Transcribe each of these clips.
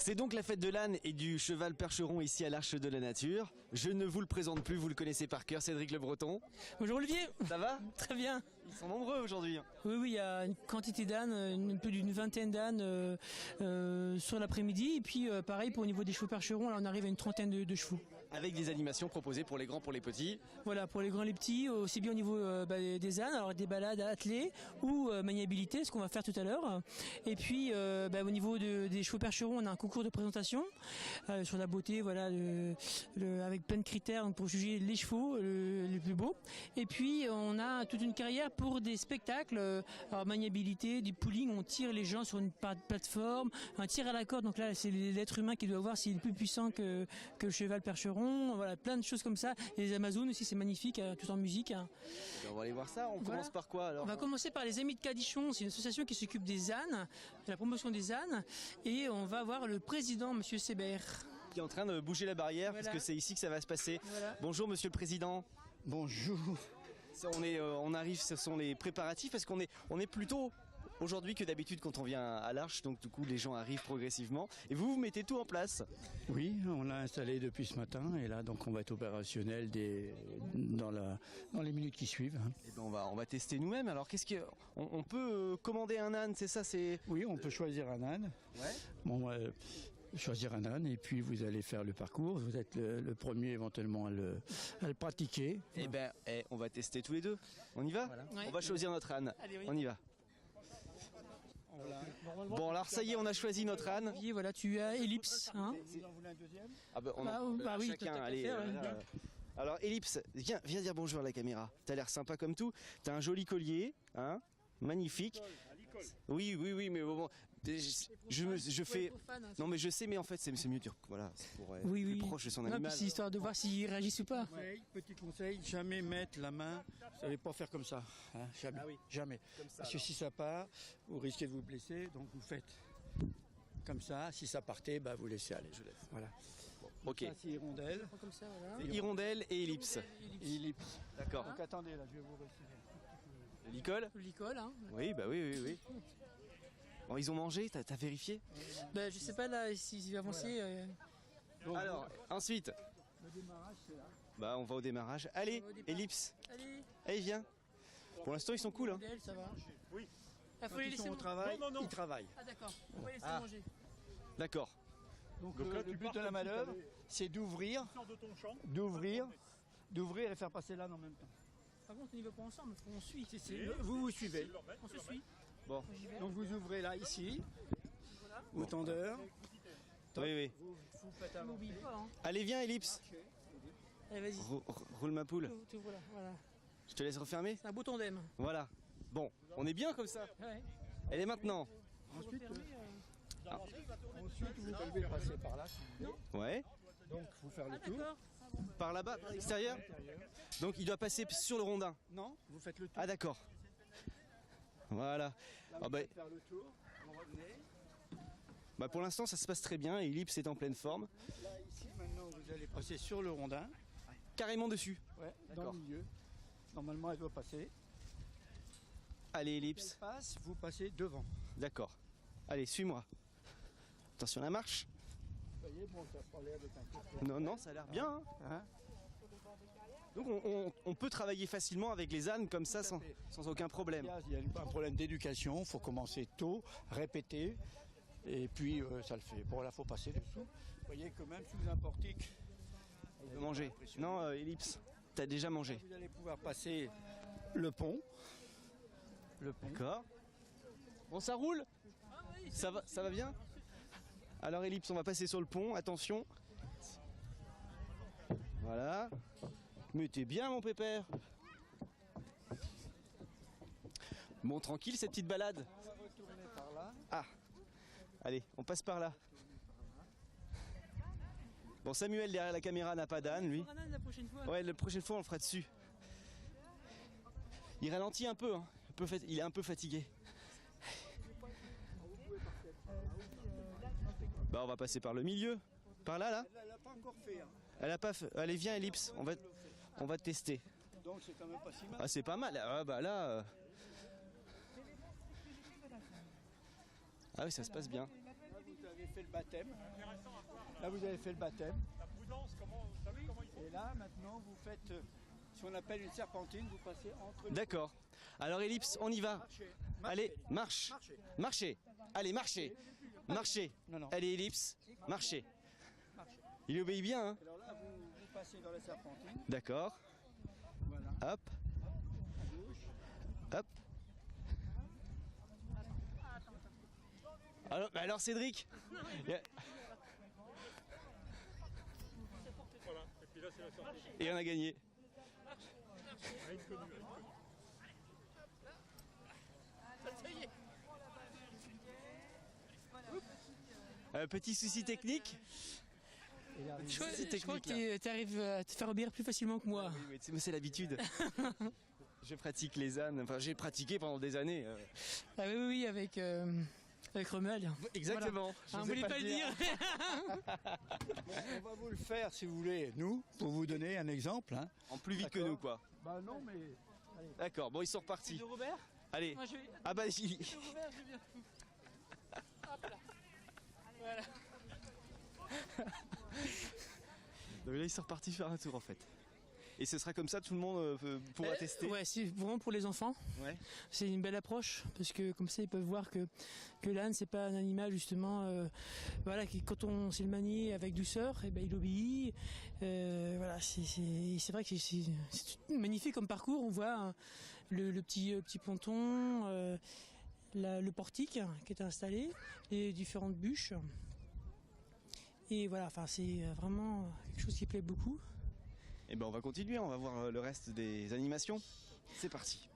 C'est donc la fête de l'âne et du cheval percheron ici à l'Arche de la Nature. Je ne vous le présente plus, vous le connaissez par cœur, Cédric Le Breton. Bonjour Olivier. Ça va? Très bien. Ils sont nombreux aujourd'hui. Oui, il y a une quantité d'ânes, plus d'une vingtaine d'ânes sur l'après-midi. Et puis pareil pour au niveau des chevaux percherons, là on arrive à une trentaine de chevaux. Avec des animations proposées pour les grands, pour les petits. Voilà, pour les grands et les petits, aussi bien au niveau des ânes, alors des balades attelées ou maniabilité, ce qu'on va faire tout à l'heure. Et puis au niveau des chevaux percherons, on a un concours de présentation sur la beauté, voilà, avec plein de critères pour juger les chevaux les plus beaux. Et puis on a toute une carrière pour des spectacles, alors maniabilité, du pooling, on tire les gens sur une plateforme, un tir à la corde, donc là c'est l'être humain qui doit voir s'il est plus puissant que le cheval percheron, voilà, plein de choses comme ça. Et les Amazones aussi, c'est magnifique, tout en musique. On va aller voir ça, on commence par quoi alors? On va commencer par les Amis de Cadichon, c'est une association qui s'occupe des ânes, de la promotion des ânes, et on va voir le président, monsieur Sébert. Qui est en train de bouger la barrière, voilà. Parce que c'est ici que ça va se passer. Voilà. Bonjour monsieur le président. Bonjour. On arrive, ce sont les préparatifs, parce qu'on est plus tôt aujourd'hui que d'habitude quand on vient à l'Arche, donc du coup les gens arrivent progressivement. Et vous mettez tout en place? Oui, on l'a installé depuis ce matin, et là donc on va être opérationnel dans les minutes qui suivent. Et ben on va tester nous-mêmes. Alors on peut commander un âne, c'est ça? Oui, on peut choisir un âne. Ouais. Bon, choisir un âne, et puis vous allez faire le parcours. Vous êtes le premier éventuellement à le pratiquer. Et on va tester tous les deux. On y va? Voilà. Ouais. On va choisir notre âne. Allez, oui. On y va. Bon, alors ça y est, on a choisi notre âne. Et voilà, tu as Ellipse. Hein, vous en voulez un deuxième? Oui, chacun. Allez, alors Ellipse, viens dire bonjour à la caméra. T'as l'air sympa comme tout. T'as un joli collier, hein, magnifique. Oui, mais bon, je fais. Non, mais je sais, mais en fait, c'est mieux dire. Voilà, c'est pour être plus proche de son animal. C'est histoire de voir s'il réagit ou pas. Petit conseil, jamais mettre la main. Vous savez pas faire comme ça, hein, jamais, jamais. Ça, parce que si ça part, vous risquez de vous blesser. Donc vous faites comme ça. Si ça partait, vous laissez aller. Je laisse. Voilà. Bon, ok. Ça, c'est hirondelle. Comme ça, voilà. Hirondelle et ellipse. Ellipse. D'accord. Donc attendez, là, je vais vous retirer. L'icole, hein. Oui, oui. Bon, ils ont mangé, t'as vérifié? Je sais pas là s'il va avancer. Alors, ensuite. Le démarrage, c'est là. On va au démarrage. Allez, Ellipse. Allez, viens. Pour l'instant, ils sont cool, hein. Ça va. Oui. Quand ils sont au travail, ils travaillent. Ah d'accord, on va laisser manger. D'accord. Donc là, le but de la manœuvre, c'est d'ouvrir et faire passer l'âne en même temps. Par contre, on n'y va pas ensemble, on suit. Vous suivez. On se suit. Bon. Donc vous ouvrez là, ici, au tendeur. Oui. Vous faites un N'oublie pas. Hein. Allez, viens, Ellipse. Allez, vas-y. Roule ma poule. Voilà. Je te laisse refermer. C'est un beau tandem. Voilà. Bon, on est bien comme ça. Ouais. Elle est maintenant. Ensuite, vous pouvez passer par là. Ouais. Donc, vous faire le tour. Par là-bas, par l'extérieur. Donc, il doit passer sur le rondin. Non, vous faites le tour. Ah, d'accord. Voilà. Là, vous faire le tour. Vous revenez. Pour l'instant, ça se passe très bien. Ellipse est en pleine forme. Là, ici, maintenant, vous allez passer sur le rondin. Carrément dessus. Ouais, dans le milieu. Normalement, elle doit passer. Allez, Ellipse. Si elle passe, vous passez devant. D'accord. Allez, suis-moi. Attention à la marche. Vous voyez, ça n'a pas l'air d'être un peu... Non, ça a l'air bien. Hein. Donc on peut travailler facilement avec les ânes comme ça sans aucun problème. Il y a un problème d'éducation, il faut commencer tôt, répéter, et puis ça le fait. Bon, là, il faut passer dessous. Vous voyez que même sous un portique... On peut manger. Non, Ellipse, t'as déjà mangé. Vous allez pouvoir passer le pont. D'accord. Bon, ça roule? Ça va bien? Alors Ellipse, on va passer sur le pont, attention. Voilà. Mais t'es bien mon pépère. Bon, tranquille cette petite balade. On va retourner par là. Ah. Allez, on passe par là. Bon, Samuel derrière la caméra n'a pas d'âne, lui. La prochaine fois. Ouais, la prochaine fois on le fera dessus. Il ralentit un peu, hein. Il est un peu fatigué. On va passer par le milieu. Par là. Elle n'a pas encore fait. Hein. Elle a pas fait. Allez, viens, Ellipse. On va tester. Donc c'est quand même pas si mal. Ah, c'est pas mal. Ah, là. Ah oui, ça se passe bien. vous avez fait le baptême. Là, vous avez fait le baptême. Et là, maintenant, vous faites ce qu'on appelle une serpentine. Vous passez entre les... D'accord. Alors Ellipse, on y va. Marchez. Allez, marche. Marchez. Marchez. Allez, marchez. Marchez. Non. Allez Ellipse, marchez. Marchez. Il obéit bien, hein? Alors là, vous passez dans la serpentine. D'accord. Voilà. Hop, À gauche. hop. Alors Cédric. Et on a gagné. Petit souci technique. Je crois que tu arrives à te faire obéir plus facilement que moi. Oui, mais c'est l'habitude. Je pratique les ânes. Enfin, j'ai pratiqué pendant des années. Ah oui, avec Romuald. Exactement. Ah, on voulait pas le dire. On va vous le faire, si vous voulez, nous, pour vous donner un exemple. Hein. En plus vite que D'accord. nous, quoi. Bah non, mais... D'accord. Bon, ils sont repartis. De Robert. Allez. Moi, je vais... Ah bah, De Robert, je viens. Hop là. Voilà. Donc là, ils sont repartis faire un tour, en fait. Et ce sera comme ça, tout le monde pourra tester. Ouais, c'est vraiment pour les enfants. Ouais. C'est une belle approche parce que comme ça ils peuvent voir que l'âne c'est pas un animal justement voilà qui quand on sait le manier avec douceur et ben il obéit. Voilà c'est vrai que c'est magnifique comme parcours. On voit hein, le petit ponton, le portique qui est installé, les différentes bûches. Et voilà, enfin c'est vraiment quelque chose qui plaît beaucoup. Et ben on va continuer, on va voir le reste des animations. C'est parti.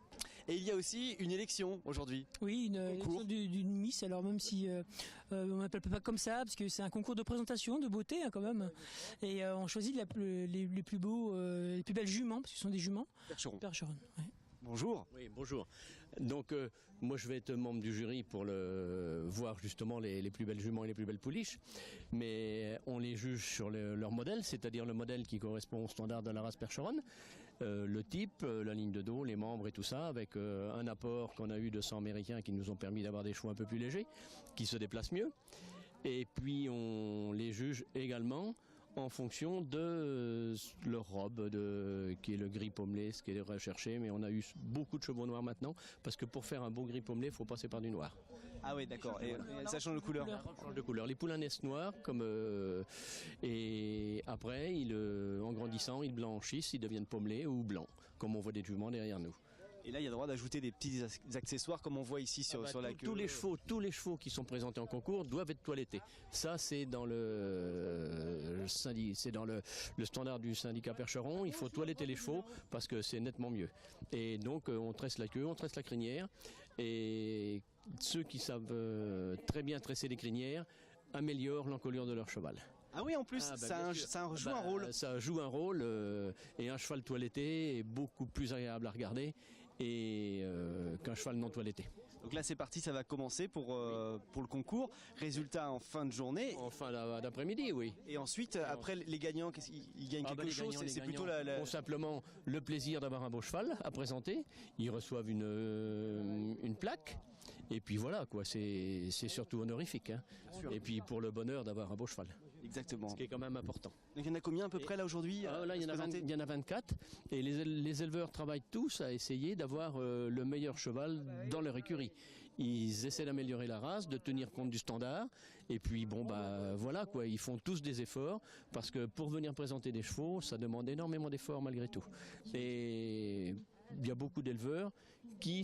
Et il y a aussi une élection aujourd'hui. Oui, une élection d'une Miss, alors même si on n'appelle pas comme ça, parce que c'est un concours de présentation, de beauté hein, quand même. Et on choisit les plus beaux, les plus belles juments, parce que ce sont des juments. Percheron. Percheron, ouais. Bonjour. Oui, bonjour. Donc, moi, je vais être membre du jury pour voir justement les plus belles juments et les plus belles pouliches. Mais on les juge sur leur modèle, c'est-à-dire le modèle qui correspond au standard de la race Percheron. Le type, la ligne de dos, les membres et tout ça, avec un apport qu'on a eu de sang américain qui nous ont permis d'avoir des chevaux un peu plus légers, qui se déplacent mieux. Et puis, on les juge également en fonction de leur robe, qui est le gris pommelé, ce qui est recherché, mais on a eu beaucoup de chevaux noirs maintenant, parce que pour faire un beau gris pommelé, il faut passer par du noir. Ah oui, d'accord. Et ça change de couleur. Ça change de couleur. Les poulains naissent noirs, et après, en grandissant, ils blanchissent, ils deviennent pommelés ou blancs, comme on voit des juments derrière nous. Et là, il y a le droit d'ajouter des petits accessoires comme on voit ici sur la queue. Tous les chevaux qui sont présentés en concours doivent être toilettés. Ça, c'est dans le standard du syndicat Percheron. Il faut toiletter les chevaux parce que c'est nettement mieux. Et donc, on tresse la queue, on tresse la crinière. Et ceux qui savent très bien tresser les crinières améliorent l'encolure de leur cheval. Ah oui, en plus, ça joue un rôle. Ça joue un rôle, et un cheval toiletté est beaucoup plus agréable à regarder qu'un cheval non toiletté. Donc là, c'est parti, ça va commencer pour le concours. Résultat en fin de journée. En fin d'après-midi, oui. Et ensuite, après, les gagnants, ils gagnent quelque chose. C'est plutôt ont simplement le plaisir d'avoir un beau cheval à présenter. Ils reçoivent une plaque. Et puis voilà, quoi. C'est surtout honorifique. Hein. Et puis pour le bonheur d'avoir un beau cheval. Exactement. Ce qui est quand même important. Donc il y en a combien à peu près là aujourd'hui? Là, il y en a 24. Et les éleveurs travaillent tous à essayer d'avoir le meilleur cheval dans leur écurie. Ils essaient d'améliorer la race, de tenir compte du standard. Et puis voilà quoi, ils font tous des efforts parce que pour venir présenter des chevaux, ça demande énormément d'efforts malgré tout. Et il y a beaucoup d'éleveurs qui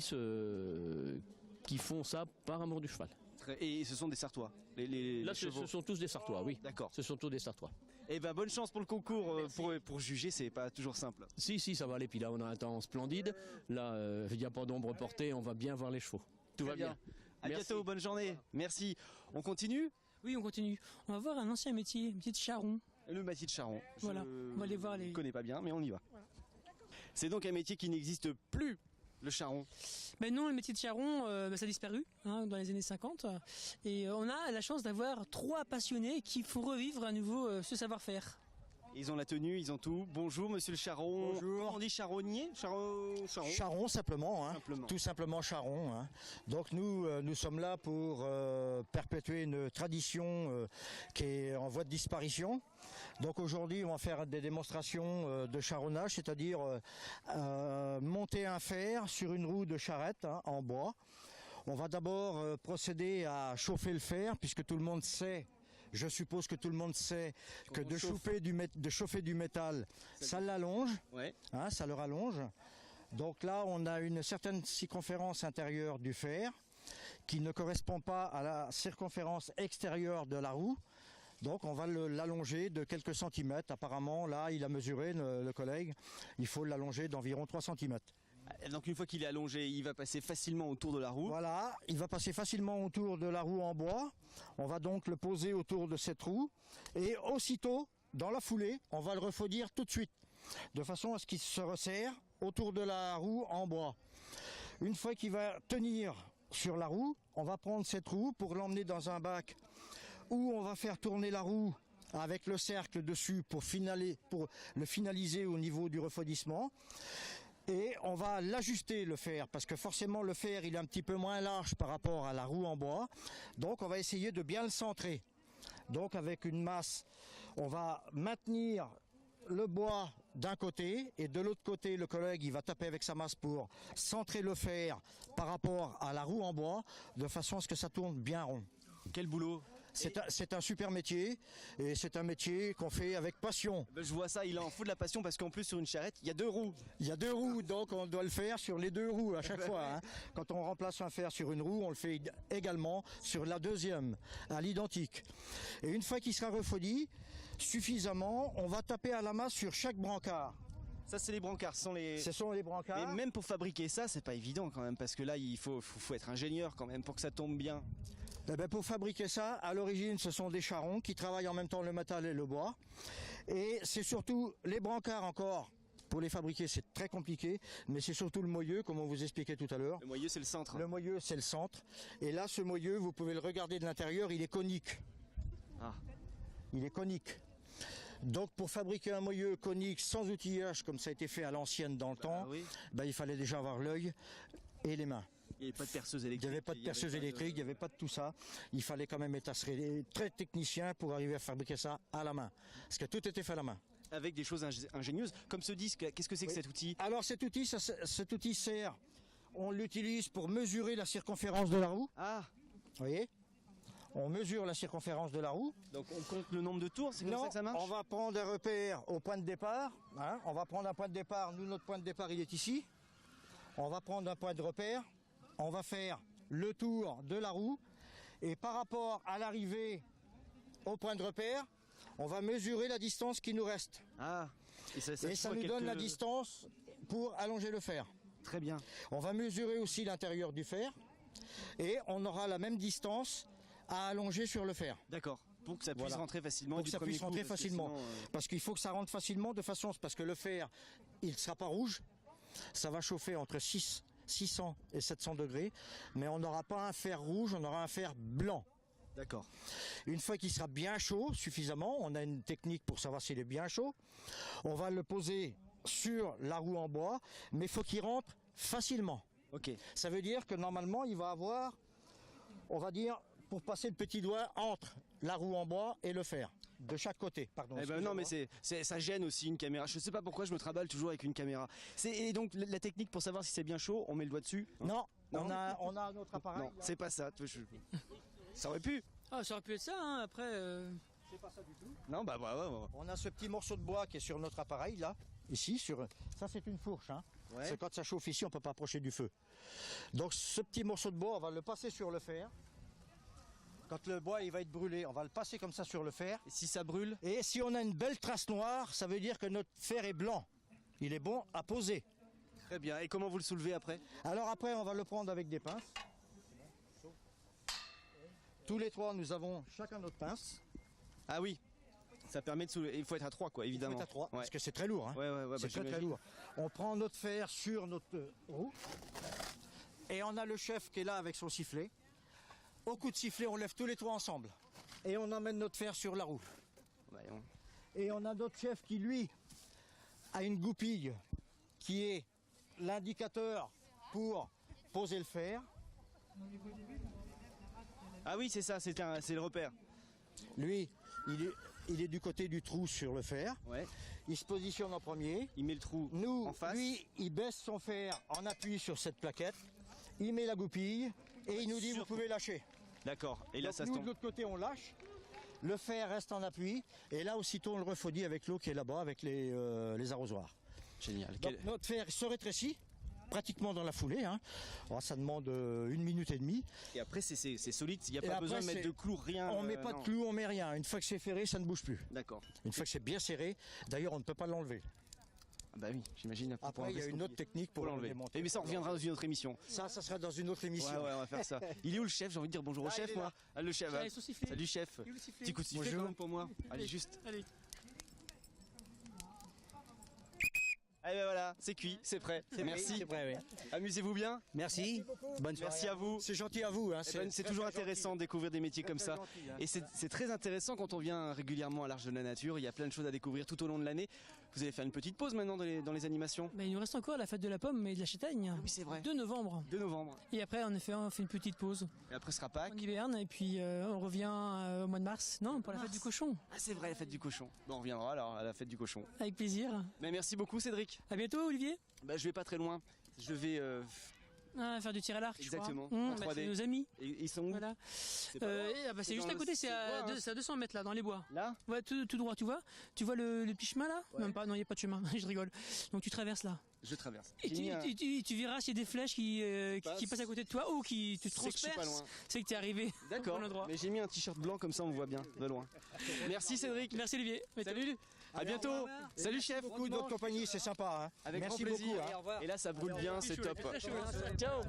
font ça par amour du cheval. Et ce sont des Sartois. Là, ce sont tous des Sartois, oui. D'accord. Ce sont tous des Sartois. Eh ben bonne chance pour le concours. Pour juger, c'est pas toujours simple. Si, ça va aller. Puis là, on a un temps splendide. Là, il n'y a pas d'ombre portée. On va bien voir les chevaux. Tout va bien. À bientôt. Bonne journée. Merci. On continue? Oui, on continue. On va voir un ancien métier de charron. Le métier de charron. Voilà. On va aller voir Je ne connais pas bien, mais on y va. Voilà. C'est donc un métier qui n'existe plus. Le charron. Ben non, le métier de charron, ça a disparu dans les années 50. Et on a la chance d'avoir 3 passionnés qui font revivre à nouveau ce savoir-faire. Ils ont la tenue, ils ont tout. Bonjour monsieur le charron. Bonjour. On dit charronnier, charron. Charron simplement, hein. Simplement. Tout simplement charron. Hein. Donc nous sommes là pour perpétuer une tradition qui est en voie de disparition. Donc aujourd'hui on va faire des démonstrations de charronnage, c'est-à-dire monter un fer sur une roue de charrette en bois. On va d'abord procéder à chauffer le fer, puisque tout le monde sait, je suppose que tout le monde sait que de chauffer du métal, ça l'allonge, Ouais. hein, ça le rallonge. Donc là, on a une certaine circonférence intérieure du fer qui ne correspond pas à la circonférence extérieure de la roue. Donc on va l'allonger de quelques centimètres. Apparemment, là, il a mesuré, le collègue, il faut l'allonger d'environ 3 centimètres. Donc une fois qu'il est allongé, il va passer facilement autour de la roue. Voilà, il va passer facilement autour de la roue en bois. On va donc le poser autour de cette roue et aussitôt, dans la foulée, on va le refroidir tout de suite, de façon à ce qu'il se resserre autour de la roue en bois. Une fois qu'il va tenir sur la roue, on va prendre cette roue pour l'emmener dans un bac où on va faire tourner la roue avec le cercle dessus pour le finaliser au niveau du refroidissement. Et on va l'ajuster le fer, parce que forcément le fer il est un petit peu moins large par rapport à la roue en bois. Donc on va essayer de bien le centrer. Donc avec une masse, on va maintenir le bois d'un côté et de l'autre côté le collègue il va taper avec sa masse pour centrer le fer par rapport à la roue en bois, de façon à ce que ça tourne bien rond. Quel boulot! C'est un super métier et c'est un métier qu'on fait avec passion. Ben, je vois ça, il en fout de la passion parce qu'en plus sur une charrette, il y a 2 roues. Il y a 2 roues, donc on doit le faire sur les 2 roues à chaque fois. Hein. Quand on remplace un fer sur une roue, on le fait également sur la deuxième, à l'identique. Et une fois qu'il sera refroidi suffisamment, on va taper à la masse sur chaque brancard. Ça c'est les brancards, Ce sont les brancards. Mais même pour fabriquer ça, c'est pas évident quand même, parce que là il faut être ingénieur quand même pour que ça tombe bien. Eh ben, pour fabriquer ça, à l'origine, ce sont des charrons qui travaillent en même temps le métal et le bois. Et c'est surtout les brancards encore. Pour les fabriquer, c'est très compliqué, mais c'est surtout le moyeu, comme on vous expliquait tout à l'heure. Le moyeu c'est le centre. Le moyeu, c'est le centre. Et là, ce moyeu, vous pouvez le regarder de l'intérieur, il est conique. Ah. Il est conique. Donc, pour fabriquer un moyeu conique sans outillage, comme ça a été fait à l'ancienne dans le temps, oui. ben, il fallait déjà avoir l'œil et les mains. Il n'y avait pas de perceuse électrique. Il n'y avait pas de perceuse électrique, il n'y avait pas de tout ça. Il fallait quand même être très technicien pour arriver à fabriquer ça à la main. Parce que tout était fait à la main. Avec des choses ingénieuses, comme ce disque, qu'est-ce que c'est que cet outil? Alors cet outil sert, on l'utilise pour mesurer la circonférence de la roue. Ah, Vous voyez? On mesure la circonférence de la roue. donc on compte le nombre de tours, c'est comme ça que ça marche? On va prendre un repère au point de départ. Hein, on va prendre un point de départ, nous notre point de départ il est ici. On va prendre un point de repère. On va faire le tour de la roue et par rapport à l'arrivée au point de repère, on va mesurer la distance qui nous reste. Ah, et ça nous donne la distance pour allonger le fer. Très bien. On va mesurer aussi l'intérieur du fer et on aura la même distance à allonger sur le fer. D'accord. Pour que ça puisse Voilà. rentrer facilement. Pour que ça puisse rentrer facilement. Parce qu'il faut que ça rentre facilement parce que le fer, il ne sera pas rouge. Ça va chauffer entre 600 et 700 degrés, mais on n'aura pas un fer rouge, on aura un fer blanc. D'accord. Une fois qu'il sera bien chaud, suffisamment, on a une technique pour savoir s'il est bien chaud, on va le poser sur la roue en bois, mais il faut qu'il rentre facilement. Ok. Ça veut dire que normalement, il va avoir, on va dire, pour passer le petit doigt entre la roue en bois et le fer, de chaque côté. Pardon. Eh ben non, mais ça gêne aussi une caméra. Je sais pas pourquoi je me traballe toujours avec une caméra. Et donc la technique pour savoir si c'est bien chaud, on met le doigt dessus. Non, Non. on a notre appareil. Non, c'est pas ça. Ça aurait pu. Ah, ça aurait pu être ça, hein, après. C'est pas ça du tout. Non, bah ouais. On a ce petit morceau de bois qui est sur notre appareil là, ici ça c'est une fourche. Hein. Ouais. C'est quand ça chauffe ici, on peut pas approcher du feu. Donc ce petit morceau de bois, on va le passer sur le fer. Quand le bois il va être brûlé, on va le passer comme ça sur le fer. Et si ça brûle? Et si on a une belle trace noire, ça veut dire que notre fer est blanc. Il est bon à poser. Très bien. Et comment vous le soulevez après? Alors après, on va le prendre avec des pinces. Tous les trois, nous avons chacun notre pince. Ah oui. Ça permet de soulever. Il faut être à 3 quoi, évidemment. Il faut être à 3, Ouais. parce que c'est très lourd. Hein. Ouais, C'est très lourd. On prend notre fer sur notre roue. Et on a le chef qui est là avec son sifflet. Au coup de sifflet, on lève tous les trois ensemble. Et on emmène notre fer sur la roue. Voyons. Et on a notre chef qui, lui, a une goupille qui est l'indicateur pour poser le fer. Ah oui, c'est ça, c'est le repère. Lui, il est du côté du trou sur le fer. Ouais. Il se positionne en premier. Il met le trou Nous, en face. lui, il baisse son fer en appui sur cette plaquette. Il met la goupille et il nous dit vous pouvez lâcher. D'accord. Et là, Donc ça se nous, tombe. de l'autre côté, on lâche. Le fer reste en appui. Et là, aussitôt, on le refroidit avec l'eau qui est là-bas, avec les arrosoirs. Génial. Donc, notre fer se rétrécit pratiquement dans la foulée. Hein. Alors, ça demande 1 minute et demie. Et après, c'est solide. Il n'y a Et pas après, besoin de mettre c'est- de clous, rien. On met pas non. de clous, on met rien. Une fois que c'est ferré, ça ne bouge plus. D'accord. Une fois que c'est bien serré, d'ailleurs, on ne peut pas l'enlever. Ah bah oui, j'imagine. pour Après, il y a enlever ce une autre compliqué. technique pour l'enlever. démonter. Et mais ça, on reviendra dans une autre émission. Ça sera dans une autre émission. Ouais, on va faire ça. Il est où le chef? J'ai envie de dire bonjour au Ah, chef, il est moi. là. Ah, le chef. Allez, son sifflet. Salut chef. Il est où le sifflet? Petit coup de sifflet Bonjour. quand même pour moi. Allez, juste. Allez. Allez, ben voilà, c'est cuit, c'est prêt. Merci. C'est vrai, oui. Amusez-vous bien. Merci. Bonne soirée. Merci à vous. C'est gentil à vous. Hein. Eh ben, c'est toujours intéressant de découvrir des métiers comme ça. gentil, hein. Et c'est très intéressant quand on vient régulièrement à l'Arche de la Nature. Il y a plein de choses à découvrir tout au long de l'année. Vous allez faire une petite pause maintenant dans les animations. Bah, il nous reste encore la fête de la pomme et de la châtaigne. Oui, c'est vrai. 2 novembre. 2 novembre. Et après, en effet, on fait une petite pause. Et après, ce sera Pâques. On hiberne et puis on revient au mois de mars. Non, pour la fête du cochon. Ah, c'est vrai, la fête du cochon. Bon, on reviendra alors à la fête du cochon. Avec plaisir. Mais merci beaucoup, Cédric. À bientôt, Olivier. Bah, je vais pas très loin. Je vais. Ah, faire du tir à l'arc, je crois. Exactement, en 3D. C'est nos amis. Ils sont où? Voilà. C'est pas loin. C'est C'est juste dans à le- côté, c'est c'est à, bois, hein. c'est à 200 mètres là, dans les bois. Là? Ouais, tout droit, tu vois. Tu vois le petit chemin là? Même pas, non, il n'y a pas de chemin, je rigole. Donc tu traverses là. Je traverse. Et J'ai mis un- tu verras s'il y a des flèches qui passent à côté de toi ou qui te C'est que je suis pas transpercent. loin. C'est que tu es arrivé D'accord. au bon endroit. Mais j'ai mis un t-shirt blanc comme ça on me voit bien de loin. Merci Cédric. Merci Olivier. Salut. À bientôt. Salut chef. Beaucoup de votre compagnie, c'est sympa. Hein. Avec Merci grand plaisir. beaucoup. Hein. Et là ça brûle bien, c'est top. Ciao. Ciao.